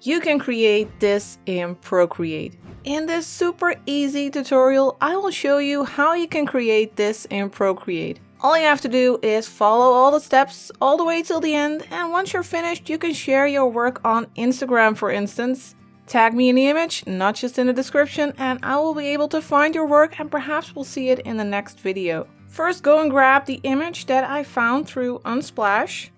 you can create this in Procreate. In this super easy tutorial, I will show you how you can create this in Procreate. All you have to do is follow all the steps all the way till the end, and once you're finished, you can share your work on Instagram, for instance. Tag me in the image, not just in the description, and I will be able to find your work and perhaps we'll see it in the next video. First, go and grab the image that I found through Unsplash.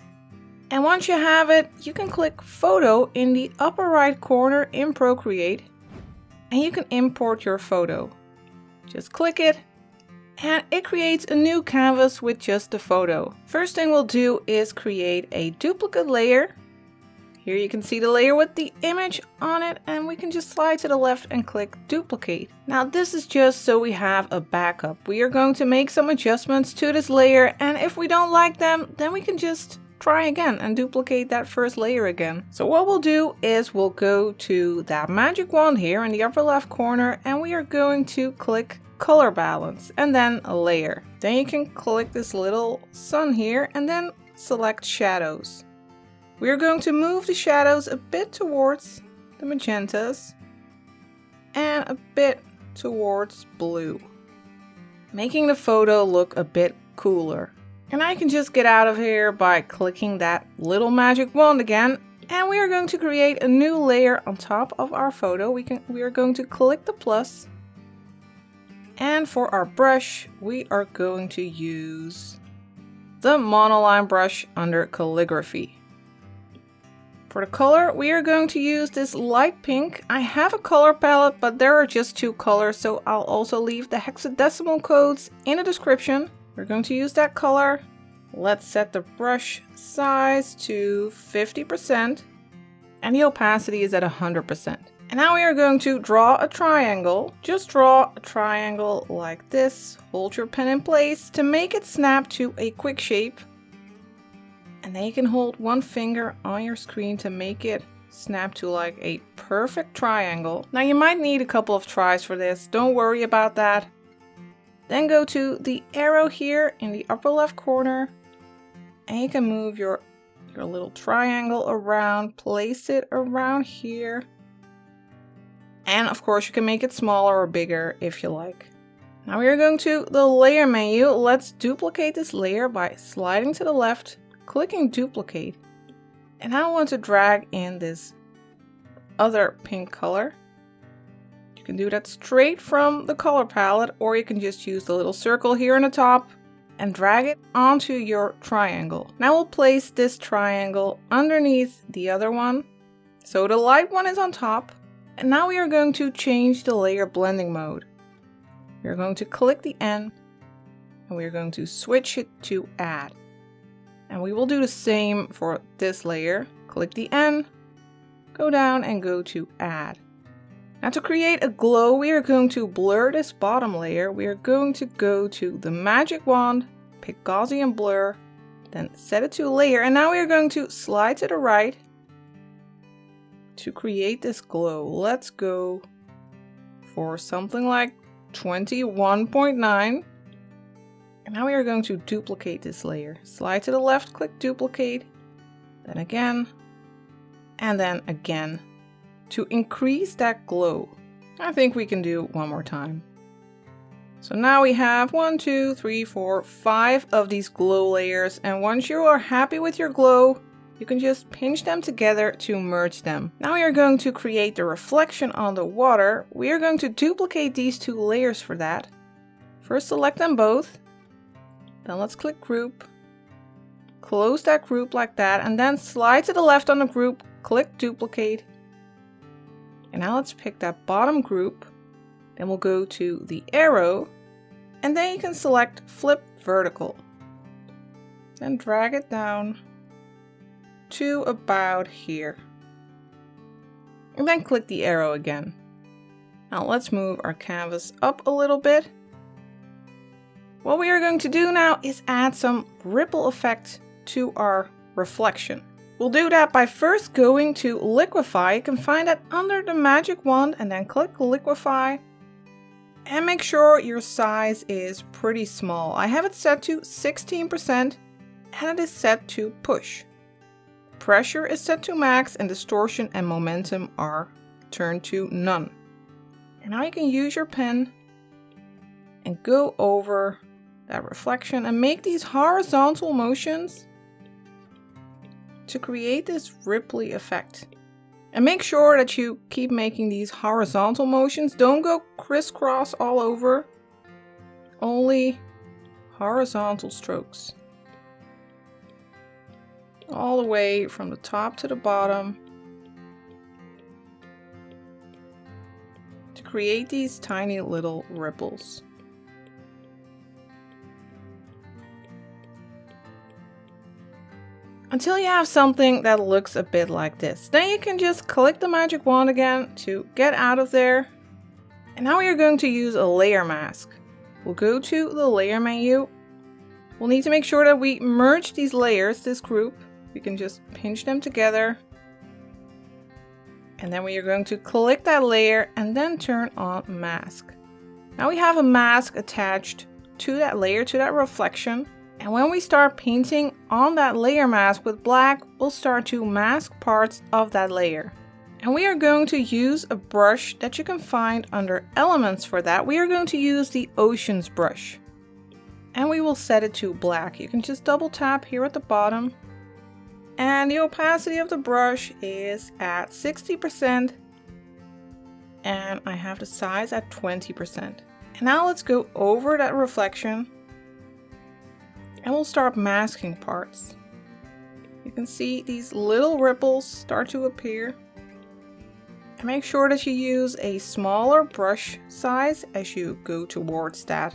And once you have it, you can click Photo in the upper right corner in Procreate. And you can import your photo. Just click it. And it creates a new canvas with just the photo. First thing we'll do is create a duplicate layer. Here you can see the layer with the image on it, and we can just slide to the left and click duplicate. Now this is just so we have a backup. We are going to make some adjustments to this layer, and if we don't like them, then we can just try again and duplicate that first layer again. So what we'll do is we'll go to that magic wand here in the upper left corner, and we are going to click color balance and then a layer. Then you can click this little sun here and then select shadows. We are going to move the shadows a bit towards the magentas and a bit towards blue, making the photo look a bit cooler. And I can just get out of here by clicking that little magic wand again, and we are going to create a new layer on top of our photo. We are going to click the plus. And for our brush, we are going to use the monoline brush under calligraphy. For the color, we are going to use this light pink. I have a color palette, but there are just 2 colors, so I'll also leave the hexadecimal codes in the description. We're going to use that color. Let's set the brush size to 50% and the opacity is at 100%. And now we are going to draw a triangle. Just draw a triangle like this. Hold your pen in place to make it snap to a quick shape. And then you can hold one finger on your screen to make it snap to like a perfect triangle. Now you might need a couple of tries for this. Don't worry about that. Then go to the arrow here in the upper left corner. And you can move your little triangle around. Place it around here. And of course you can make it smaller or bigger if you like. Now we are going to the layer menu. Let's duplicate this layer by sliding to the left, clicking duplicate. And I want to drag in this other pink color. You can do that straight from the color palette, or you can just use the little circle here on the top and drag it onto your triangle. Now we'll place this triangle underneath the other one. So the light one is on top. And now we are going to change the layer blending mode. We are going to click the N and we are going to switch it to add. And we will do the same for this layer. Click the N, go down and go to add. Now to create a glow, we are going to blur this bottom layer. We are going to go to the magic wand, pick Gaussian Blur, then set it to layer. And now we are going to slide to the right to create this glow. Let's go for something like 21.9. And now we are going to duplicate this layer. Slide to the left, click duplicate, then again, and then again to increase that glow. I think we can do one more time. So now we have 1, 2, 3, 4, 5 of these glow layers. And once you are happy with your glow, you can just pinch them together to merge them. Now we are going to create the reflection on the water. We are going to duplicate these 2 layers for that. First select them both. Then let's click group. Close that group like that, and then slide to the left on the group, click duplicate. And now let's pick that bottom group. Then we'll go to the arrow, and then you can select flip vertical. Then drag it down to about here. And then click the arrow again. Now let's move our canvas up a little bit. What we are going to do now is add some ripple effect to our reflection. We'll do that by first going to liquify. You can find that under the magic wand and then click liquify. And make sure your size is pretty small. I have it set to 16% and it is set to push. Pressure is set to max and distortion and momentum are turned to none. And now you can use your pen and go over that reflection and make these horizontal motions to create this ripply effect. And make sure that you keep making these horizontal motions. Don't go crisscross all over. Only horizontal strokes. All the way from the top to the bottom. To create these tiny little ripples. Until you have something that looks a bit like this. Then you can just click the magic wand again to get out of there. And now we are going to use a layer mask. We'll go to the layer menu. We'll need to make sure that we merge these layers, this group. We can just pinch them together. And then we are going to click that layer and then turn on mask. Now we have a mask attached to that layer, to that reflection. And when we start painting on that layer mask with black, we'll start to mask parts of that layer. And we are going to use a brush that you can find under elements for that. We are going to use the Oceans brush. And we will set it to black. You can just double tap here at the bottom. And the opacity of the brush is at 60%. And I have the size at 20%. And now let's go over that reflection. And we'll start masking parts. You can see these little ripples start to appear. And make sure that you use a smaller brush size as you go towards that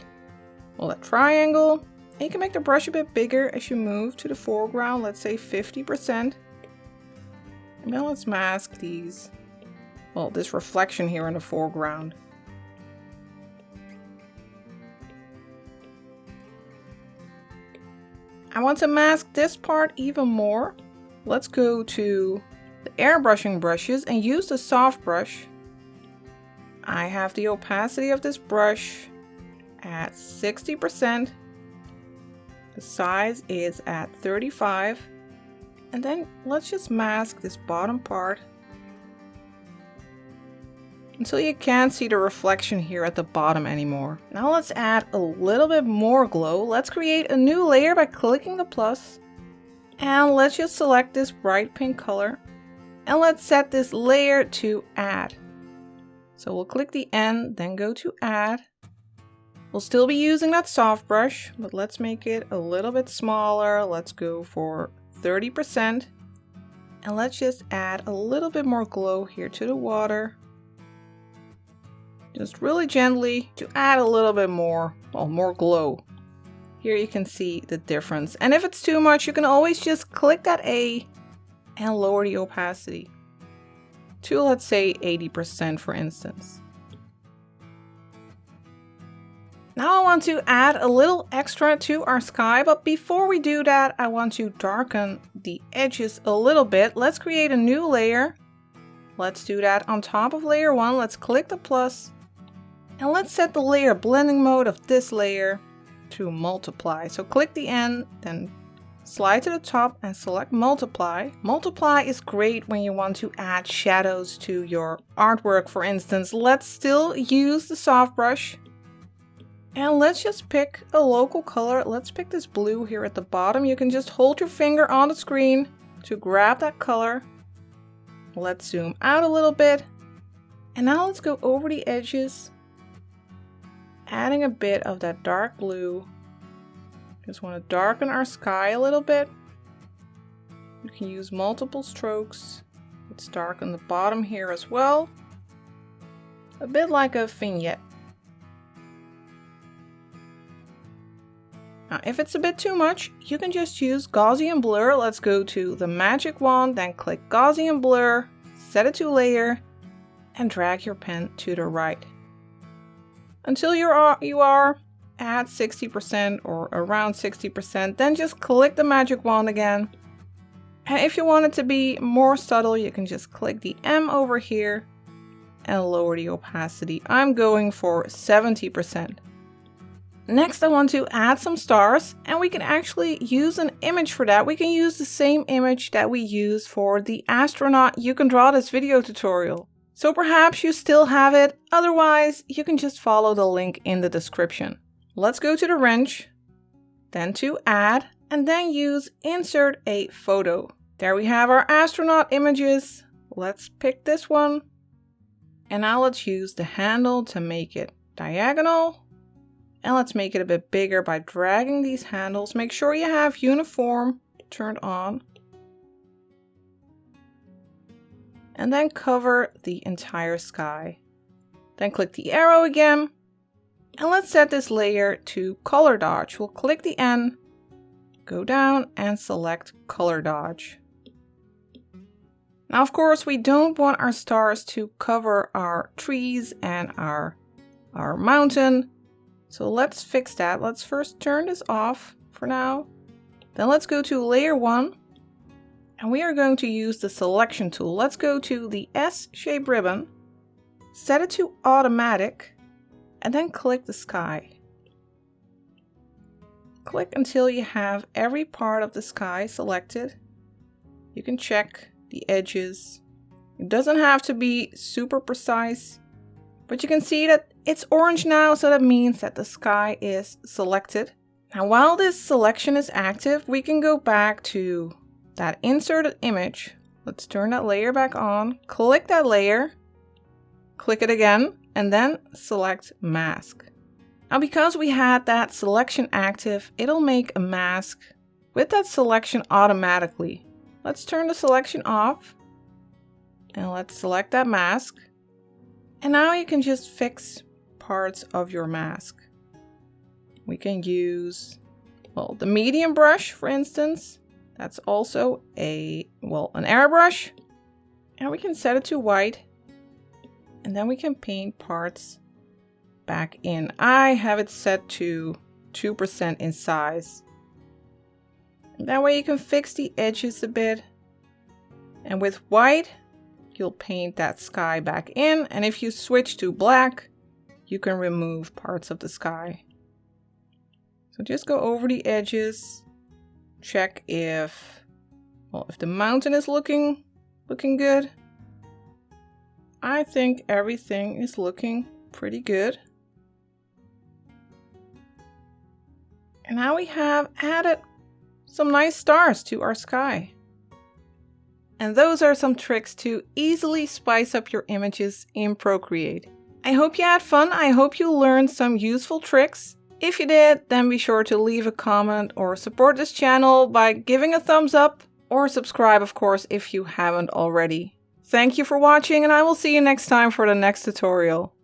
triangle. And you can make the brush a bit bigger as you move to the foreground, let's say 50%. And then let's mask these, this reflection here in the foreground. I want to mask this part even more. Let's go to the airbrushing brushes and use the soft brush. I have the opacity of this brush at 60%. The size is at 35. And then let's just mask this bottom part until you can't see the reflection here at the bottom anymore. Now let's add a little bit more glow. Let's create a new layer by clicking the plus. And let's just select this bright pink color. And let's set this layer to add. So we'll click the N, then go to add. We'll still be using that soft brush, but let's make it a little bit smaller. Let's go for 30%. And let's just add a little bit more glow here to the water. Just really gently to add a little bit more glow. Here you can see the difference. And if it's too much, you can always just click that A and lower the opacity to, let's say, 80% for instance. Now I want to add a little extra to our sky, but before we do that, I want to darken the edges a little bit. Let's create a new layer. Let's do that on top of layer 1. Let's click the plus. And let's set the layer blending mode of this layer to multiply. So click the N, then slide to the top and select multiply. Multiply is great when you want to add shadows to your artwork, for instance. Let's still use the soft brush. And let's just pick a local color. Let's pick this blue here at the bottom. You can just hold your finger on the screen to grab that color. Let's zoom out a little bit. And now let's go over the edges, adding a bit of that dark blue. Just want to darken our sky a little bit. You can use multiple strokes. Let's darken the bottom here as well. A bit like a vignette. Now, if it's a bit too much, you can just use Gaussian Blur. Let's go to the magic wand, then click Gaussian Blur, set it to layer, and drag your pen to the right. Until you are at 60% or around 60%, then just click the magic wand again. And if you want it to be more subtle, you can just click the M over here and lower the opacity. I'm going for 70%. Next, I want to add some stars, and we can actually use an image for that. We can use the same image that we used for the astronaut You Can Draw This video tutorial. So perhaps you still have it, otherwise you can just follow the link in the description. Let's go to the wrench, then to add, and then use insert a photo. There we have our astronaut images. Let's pick this one. And now let's use the handle to make it diagonal. And let's make it a bit bigger by dragging these handles. Make sure you have uniform turned on. And then cover the entire sky. Then click the arrow again. And let's set this layer to color dodge. We'll click the N, go down and select color dodge. Now, of course, we don't want our stars to cover our trees and our mountain. So let's fix that. Let's first turn this off for now. Then let's go to layer 1. And we are going to use the selection tool. Let's go to the S-shaped ribbon, set it to automatic, and then click the sky. Click until you have every part of the sky selected. You can check the edges. It doesn't have to be super precise, but you can see that it's orange now, so that means that the sky is selected. Now, while this selection is active, we can go back to that inserted image. Let's turn that layer back on, click that layer, click it again, and then select mask. Now, because we had that selection active, it'll make a mask with that selection automatically. Let's turn the selection off and let's select that mask. And now you can just fix parts of your mask. We can use, well, the medium brush, for instance. That's also an airbrush. And we can set it to white. And then we can paint parts back in. I have it set to 2% in size. And that way you can fix the edges a bit. And with white, you'll paint that sky back in. And if you switch to black, you can remove parts of the sky. So just go over the edges. Check if the mountain is looking good. I think everything is looking pretty good. And now we have added some nice stars to our sky. And those are some tricks to easily spice up your images in Procreate. I hope you had fun. I hope you learned some useful tricks. If you did, then be sure to leave a comment or support this channel by giving a thumbs up, or subscribe, of course, if you haven't already. Thank you for watching, and I will see you next time for the next tutorial.